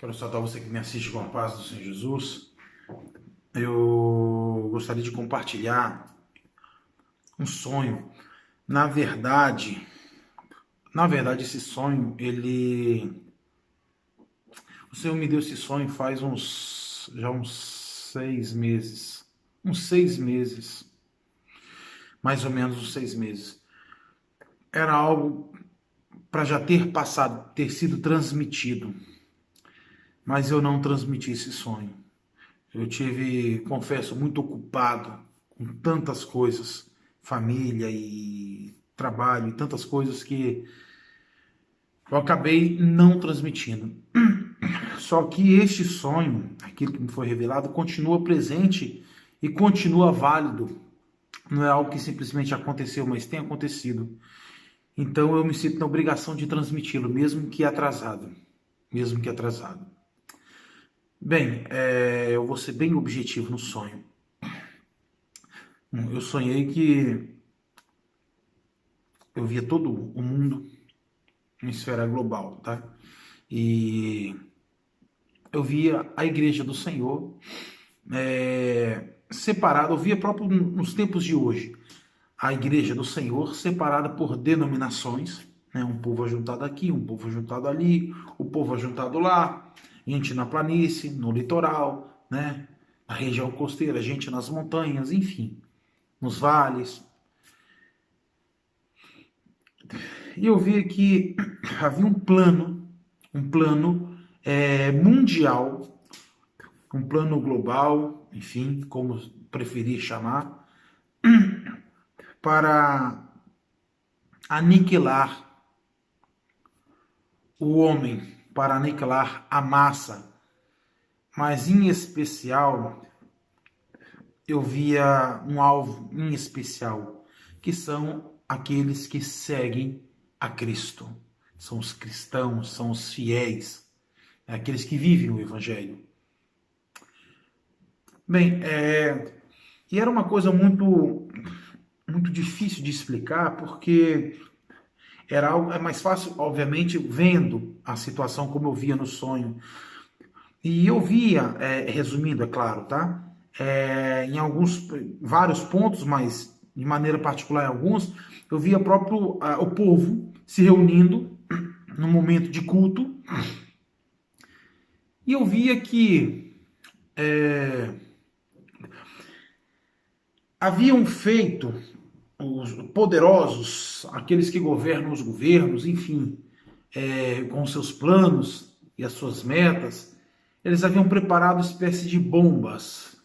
Quero saudar você que me assiste com a paz do Senhor Jesus. Eu gostaria de compartilhar um sonho. Na verdade, esse sonho, o Senhor me deu esse sonho faz uns 6 meses. Uns 6 meses. Mais ou menos uns 6 meses. Era algo para já ter passado, ter sido transmitido. Mas eu não transmiti esse sonho. Eu tive, confesso, muito ocupado com tantas coisas, família e trabalho e tantas coisas que eu acabei não transmitindo. Só que este sonho, aquilo que me foi revelado, continua presente e continua válido. Não é algo que simplesmente aconteceu, mas tem acontecido. Então eu me sinto na obrigação de transmiti-lo, mesmo que atrasado. Mesmo que atrasado. Bem, eu vou ser bem objetivo no sonho. Eu sonhei que eu via todo o mundo em esfera global, tá? E eu via a igreja do Senhor separada, eu via próprio nos tempos de hoje, a igreja do Senhor separada por denominações, né? Um povo ajuntado aqui, um povo ajuntado ali, o povo ajuntado lá, gente na planície, no litoral, né? Na região costeira, gente nas montanhas, enfim, nos vales. E eu vi que havia um plano mundial, um plano global, enfim, como preferir chamar, para aniquilar o homem, para aniquilar a massa. Mas em especial, eu via um alvo em especial, que são aqueles que seguem a Cristo. São os cristãos, são os fiéis, aqueles que vivem o Evangelho. Bem, e era uma coisa muito difícil de explicar, porque era algo mais fácil, obviamente, vendo a situação como eu via no sonho. E eu via, resumindo, é claro, tá? Vários pontos, mas de maneira particular em alguns, eu via o povo se reunindo num momento de culto, e eu via que haviam feito os poderosos, aqueles que governam os governos, enfim, com seus planos e as suas metas, eles haviam preparado uma espécie de bombas,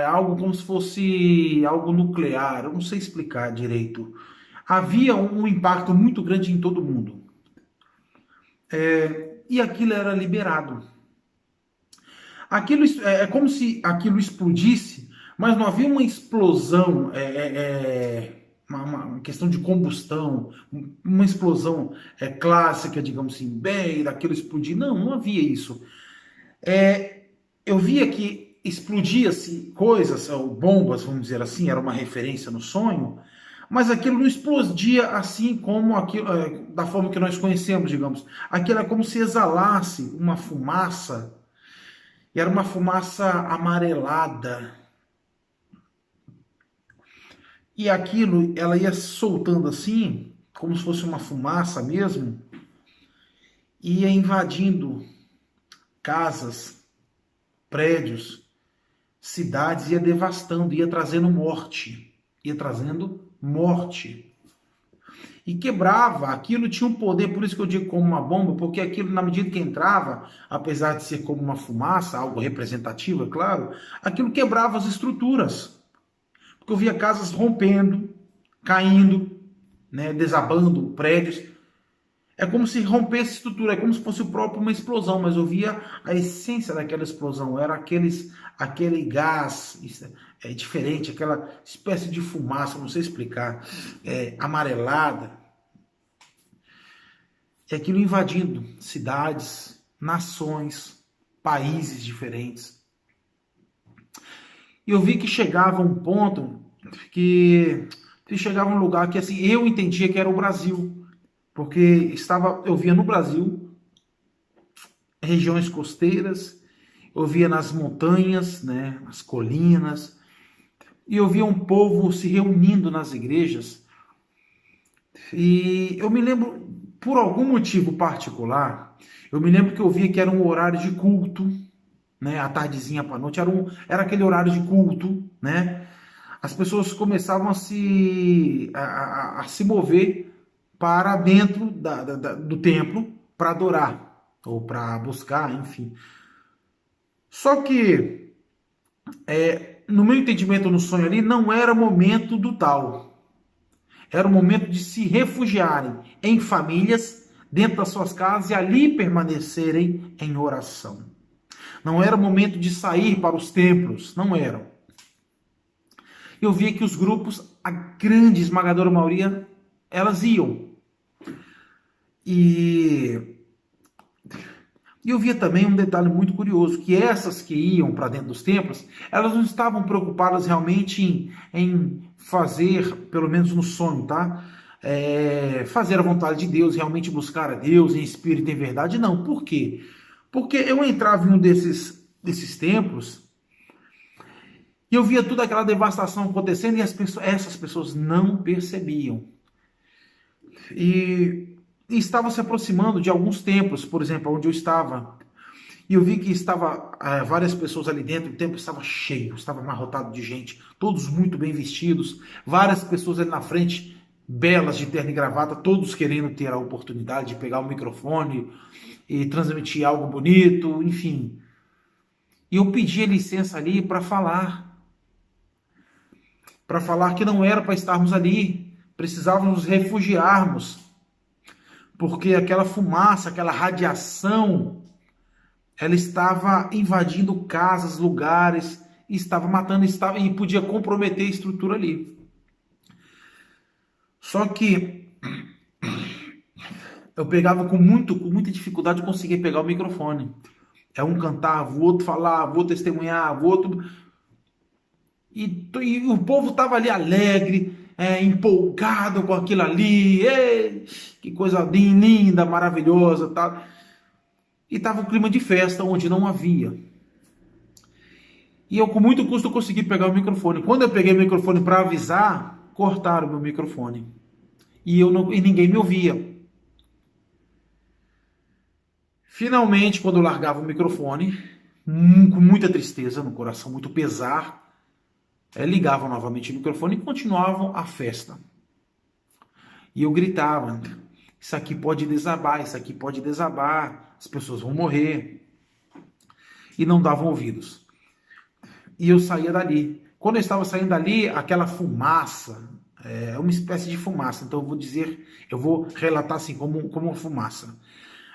algo como se fosse algo nuclear, eu não sei explicar direito. Havia um impacto muito grande em todo mundo. E aquilo era liberado. Aquilo é como se aquilo explodisse, mas não havia uma explosão, uma questão de combustão, uma explosão clássica, digamos assim, bem, daquilo explodir. Não, não havia isso. Eu via que explodia-se coisas, ou bombas, vamos dizer assim, era uma referência no sonho, mas aquilo não explodia assim como aquilo, da forma que nós conhecemos, digamos. Aquilo é como se exalasse uma fumaça, e era uma fumaça amarelada. E aquilo, ela ia soltando assim, como se fosse uma fumaça mesmo, e ia invadindo casas, prédios, cidades, ia devastando, ia trazendo morte. Ia trazendo morte. E quebrava, aquilo tinha um poder, por isso que eu digo como uma bomba, porque aquilo, na medida que entrava, apesar de ser como uma fumaça, algo representativo, é claro, aquilo quebrava as estruturas. Porque eu via casas rompendo, caindo, né, desabando, prédios. É como se rompesse a estrutura, é como se fosse o próprio uma explosão, mas eu via a essência daquela explosão, era aquele gás diferente, aquela espécie de fumaça, não sei explicar, amarelada, e aquilo invadindo cidades, nações, países diferentes. E eu vi que chegava um ponto que chegava um lugar que assim eu entendia que era o Brasil. Porque eu via no Brasil regiões costeiras, eu via nas montanhas, né, nas colinas, e eu via um povo se reunindo nas igrejas. E eu me lembro, por algum motivo particular, eu me lembro que eu via que era um horário de culto, né, à tardezinha para a noite, era aquele horário de culto, né? As pessoas começavam a se mover para dentro do templo para adorar, ou para buscar, enfim. Só que, no meu entendimento no sonho ali, não era momento do tal. Era o momento de se refugiarem em famílias, dentro das suas casas, e ali permanecerem em oração. Não era momento de sair para os templos, não era. Eu via que os grupos, a grande esmagadora maioria, elas iam. E eu via também um detalhe muito curioso, que essas que iam para dentro dos templos, elas não estavam preocupadas realmente em fazer, pelo menos no sonho, tá? Fazer a vontade de Deus, realmente buscar a Deus em espírito e em verdade, não. Por quê? Porque eu entrava em um desses templos e eu via toda aquela devastação acontecendo e essas pessoas não percebiam. E estavam se aproximando de alguns templos, por exemplo, onde eu estava. E eu vi que estava várias pessoas ali dentro, o templo estava cheio, estava amarrotado de gente, todos muito bem vestidos, várias pessoas ali na frente, belas de terno e gravata, todos querendo ter a oportunidade de pegar o microfone e transmitir algo bonito, enfim. E eu pedi licença ali para falar que não era para estarmos ali, precisávamos nos refugiarmos, porque aquela fumaça, aquela radiação, ela estava invadindo casas, lugares, estava matando, e podia comprometer a estrutura ali. Só que eu pegava com muita dificuldade de conseguir pegar o microfone. Um cantava, o outro falava, o outro testemunhava, o outro... E o povo estava ali alegre, empolgado com aquilo ali, que coisa linda, maravilhosa, tá? E estava um clima de festa onde não havia. E eu com muito custo consegui pegar o microfone. Quando eu peguei o microfone para avisar, cortaram o meu microfone. E ninguém me ouvia. Finalmente, quando eu largava o microfone, com muita tristeza no coração, muito pesar, ligavam novamente o microfone e continuavam a festa. E eu gritava, isso aqui pode desabar, isso aqui pode desabar, as pessoas vão morrer. E não davam ouvidos. E eu saía dali. Quando eu estava saindo dali, aquela fumaça, uma espécie de fumaça, então eu vou relatar assim como uma fumaça.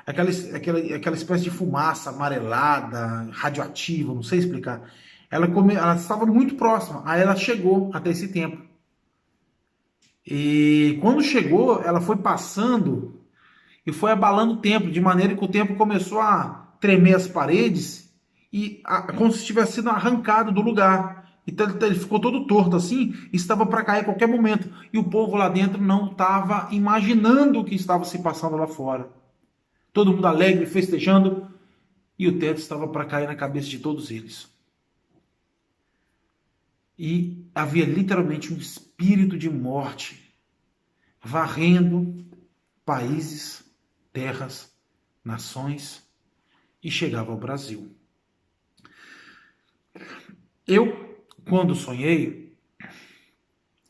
Aquela espécie de fumaça amarelada, radioativa, não sei explicar. Ela estava muito próxima, aí ela chegou até esse templo. E quando chegou, ela foi passando e foi abalando o templo, de maneira que o templo começou a tremer as paredes, como se tivesse sido arrancado do lugar. Então ele ficou todo torto assim, e estava para cair a qualquer momento. E o povo lá dentro não estava imaginando o que estava se passando lá fora. Todo mundo alegre, festejando, e o teto estava para cair na cabeça de todos eles. E havia literalmente um espírito de morte varrendo países, terras, nações, e chegava ao Brasil. Eu, quando sonhei,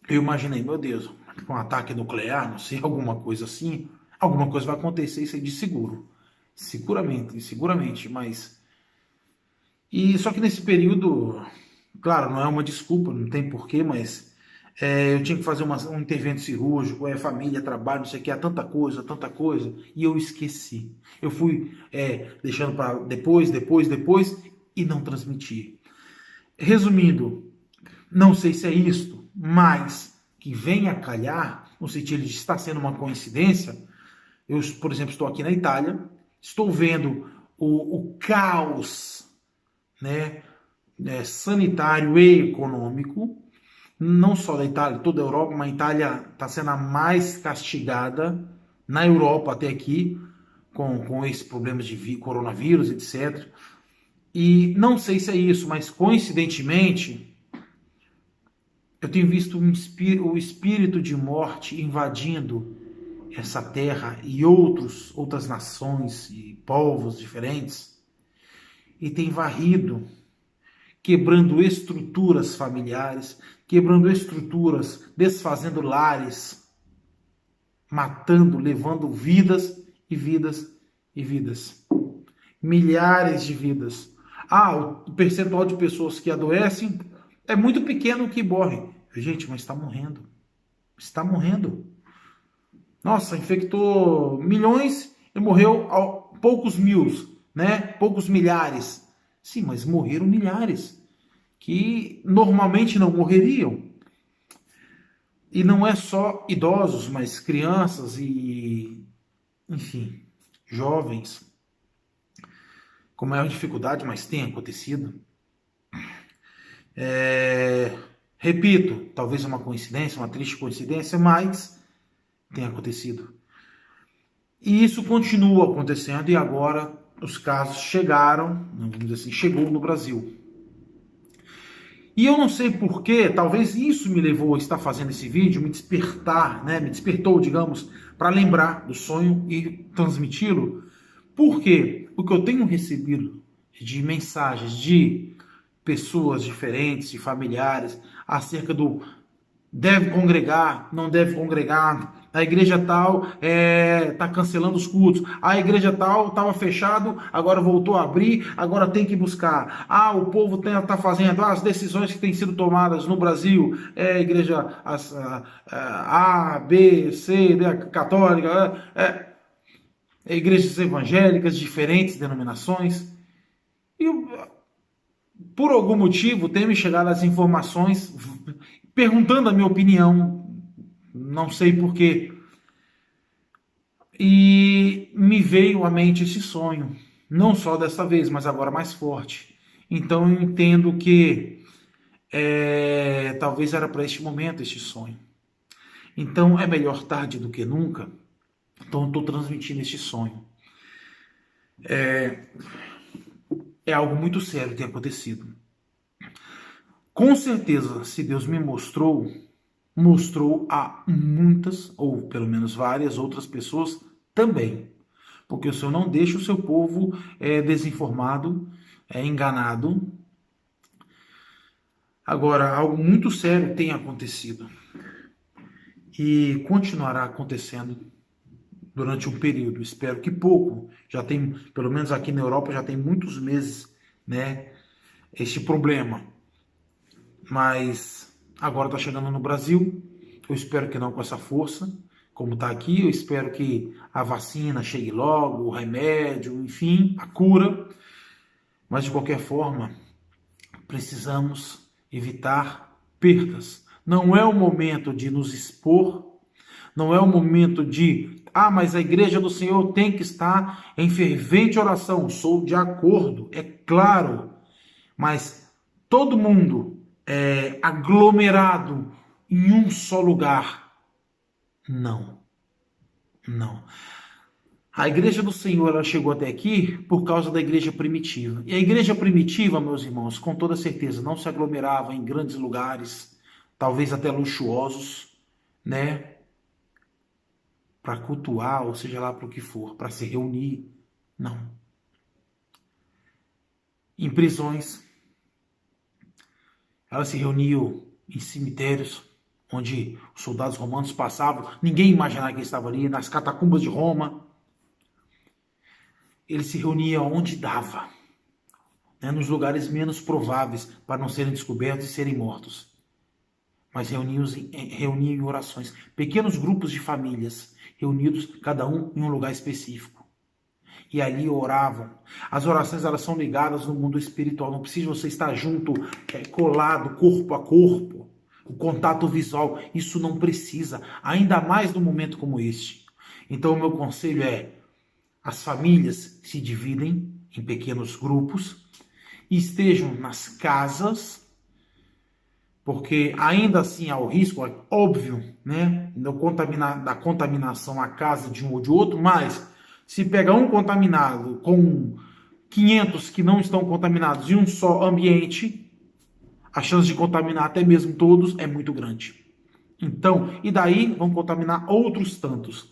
eu imaginei, meu Deus, com um ataque nuclear, não sei, alguma coisa assim, alguma coisa vai acontecer, isso aí de seguro. Seguramente, mas... Só que nesse período, claro, não é uma desculpa, não tem porquê, mas eu tinha que fazer um intervento cirúrgico, família, trabalho, não sei o que, tanta coisa, e eu esqueci. Eu fui deixando para depois, e não transmiti. Resumindo, não sei se é isto, mas que venha a calhar, no sentido de estar sendo uma coincidência. Eu, por exemplo, estou aqui na Itália, estou vendo o caos, né, sanitário e econômico, não só da Itália, toda a Europa, mas a Itália está sendo a mais castigada na Europa até aqui, com esse problema de coronavírus, etc. E não sei se é isso, mas coincidentemente eu tenho visto o espírito de morte invadindo essa terra e outras nações e povos diferentes, e tem varrido, quebrando estruturas familiares, quebrando estruturas, desfazendo lares, matando, levando vidas e vidas e vidas. Milhares de vidas. O percentual de pessoas que adoecem é muito pequeno que morre. Gente, mas está morrendo. Está morrendo. Nossa, infectou milhões e morreu poucos mil, né? Poucos milhares. Sim, mas morreram milhares que normalmente não morreriam. E não é só idosos, mas crianças e, enfim, jovens com maior dificuldade, mas tem acontecido. Repito, talvez uma coincidência, uma triste coincidência, mas tem acontecido. E isso continua acontecendo e agora os casos chegaram, vamos dizer assim, chegou no Brasil. E eu não sei porquê, talvez isso me levou a estar fazendo esse vídeo, me despertar, né? Me despertou, digamos, para lembrar do sonho e transmiti-lo. Por quê? Porque eu tenho recebido de mensagens de pessoas diferentes, de familiares, acerca do deve congregar, não deve congregar, a igreja tal está cancelando os cultos, a igreja tal estava fechado, agora voltou a abrir, agora tem que buscar. O povo está fazendo as decisões que têm sido tomadas no Brasil, igreja A, B, C, católica, igrejas evangélicas, diferentes denominações, e por algum motivo tem me chegado as informações perguntando a minha opinião, não sei porquê. E me veio à mente esse sonho, não só dessa vez, mas agora mais forte. Então eu entendo que talvez era para este momento este sonho. Então é melhor tarde do que nunca. Então eu estou transmitindo este sonho. É algo muito sério que tem acontecido. Com certeza, se Deus me mostrou a muitas, ou pelo menos várias outras pessoas também. Porque o Senhor não deixa o seu povo desinformado, enganado. Agora, algo muito sério tem acontecido. E continuará acontecendo durante um período. Espero que pouco. Já tem, pelo menos aqui na Europa, já tem muitos meses, né, este problema. Mas agora está chegando no Brasil. Eu espero que não com essa força, como está aqui. Eu espero que a vacina chegue logo, o remédio, enfim, a cura. Mas de qualquer forma, precisamos evitar perdas. Não é o momento de nos expor, não é o momento de, mas a igreja do Senhor tem que estar em fervente oração. Sou de acordo, é claro, mas todo mundo aglomerado em um só lugar. Não. A igreja do Senhor ela chegou até aqui por causa da igreja primitiva. E a igreja primitiva, meus irmãos, com toda certeza, não se aglomerava em grandes lugares, talvez até luxuosos, né? Para cultuar, ou seja lá para o que for, para se reunir. Não. Em prisões, elas se reuniam em cemitérios, onde os soldados romanos passavam, ninguém imaginava que estava ali, nas catacumbas de Roma. Eles se reuniam onde dava, né, nos lugares menos prováveis para não serem descobertos e serem mortos. Mas reuniam em orações, pequenos grupos de famílias, reunidos cada um em um lugar específico. E ali oravam. As orações elas são ligadas no mundo espiritual, não precisa você estar junto, colado, corpo a corpo. O contato visual, isso não precisa, ainda mais num momento como este. Então o meu conselho é, as famílias se dividem em pequenos grupos e estejam nas casas, porque ainda assim há o risco, é óbvio, né, da contaminação à casa de um ou de outro, mas Se pega um contaminado com 500 que não estão contaminados em um só ambiente, a chance de contaminar até mesmo todos é muito grande. Então, e daí vão contaminar outros tantos.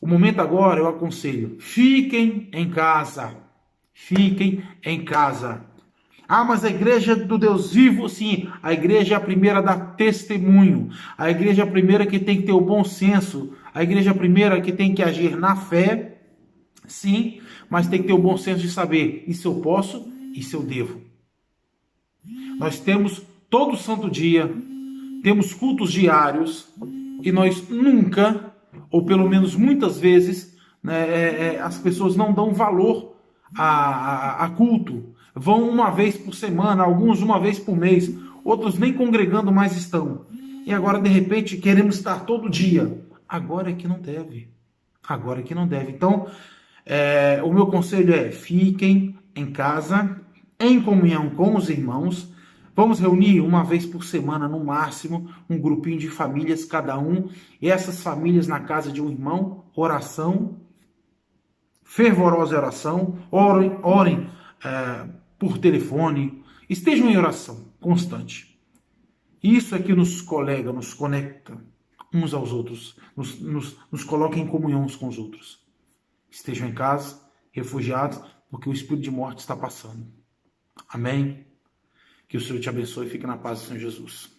O momento agora eu aconselho, fiquem em casa. Fiquem em casa. Ah, mas a igreja do Deus vivo, sim, a igreja é a primeira a dar testemunho. A igreja é a primeira que tem que ter o bom senso. A igreja é a primeira que tem que agir na fé, sim, mas tem que ter o bom senso de saber isso eu posso, isso eu devo. Nós temos todo santo dia, temos cultos diários e nós nunca, ou pelo menos muitas vezes, né, as pessoas não dão valor a culto. Vão uma vez por semana, alguns uma vez por mês, outros nem congregando mais estão. E agora, de repente, queremos estar todo dia. Agora é que não deve. Agora é que não deve. Então, o meu conselho é: fiquem em casa, em comunhão com os irmãos. Vamos reunir uma vez por semana, no máximo, um grupinho de famílias, cada um, e essas famílias na casa de um irmão, oração, fervorosa oração, orem por telefone, estejam em oração constante. Isso é que nos colega, nos conecta uns aos outros, nos coloca em comunhão uns com os outros. Estejam em casa, refugiados, porque o espírito de morte está passando. Amém? Que o Senhor te abençoe e fique na paz do Senhor Jesus.